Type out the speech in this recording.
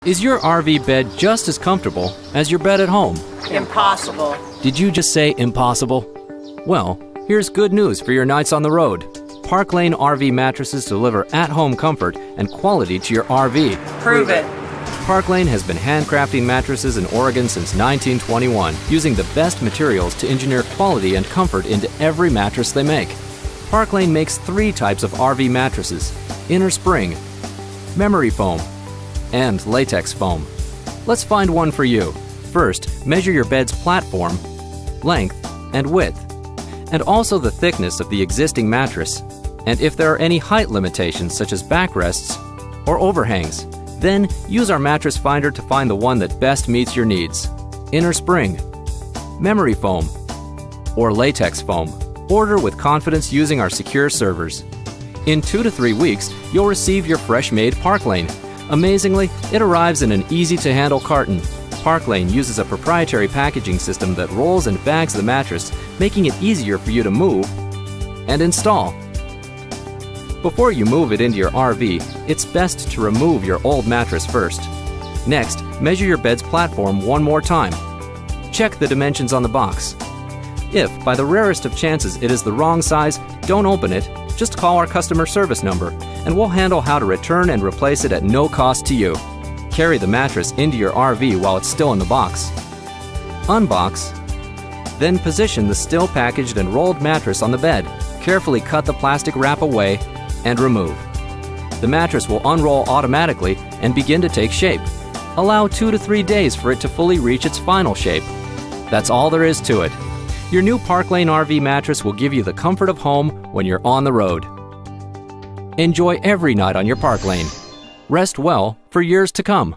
Is your RV bed just as comfortable as your bed at home? Impossible. Did you just say impossible? Well, here's good news for your nights on the road. Park Lane RV mattresses deliver at-home comfort and quality to your RV. Prove it. Park Lane has been handcrafting mattresses in Oregon since 1921, using the best materials to engineer quality and comfort into every mattress they make. Park Lane makes 3 types of RV mattresses: inner spring, memory foam, and latex foam. Let's find one for you. First, measure your bed's platform, length, and width, and also the thickness of the existing mattress, and if there are any height limitations such as backrests or overhangs. Then, use our mattress finder to find the one that best meets your needs: inner spring, memory foam, or latex foam. Order with confidence using our secure servers. In 2 to 3 weeks, you'll receive your fresh-made Park Lane. Amazingly, it arrives in an easy-to-handle carton. Park Lane uses a proprietary packaging system that rolls and bags the mattress, making it easier for you to move and install. Before you move it into your RV, it's best to remove your old mattress first. Next, measure your bed's platform one more time. Check the dimensions on the box. If, by the rarest of chances, it is the wrong size, don't open it. Just call our customer service number, and we'll handle how to return and replace it at no cost to you. Carry the mattress into your RV while it's still in the box. Unbox, then position the still packaged and rolled mattress on the bed. Carefully cut the plastic wrap away and remove. The mattress will unroll automatically and begin to take shape. Allow 2 to 3 days for it to fully reach its final shape. That's all there is to it. Your new Park Lane RV mattress will give you the comfort of home when you're on the road. Enjoy every night on your Park Lane. Rest well for years to come.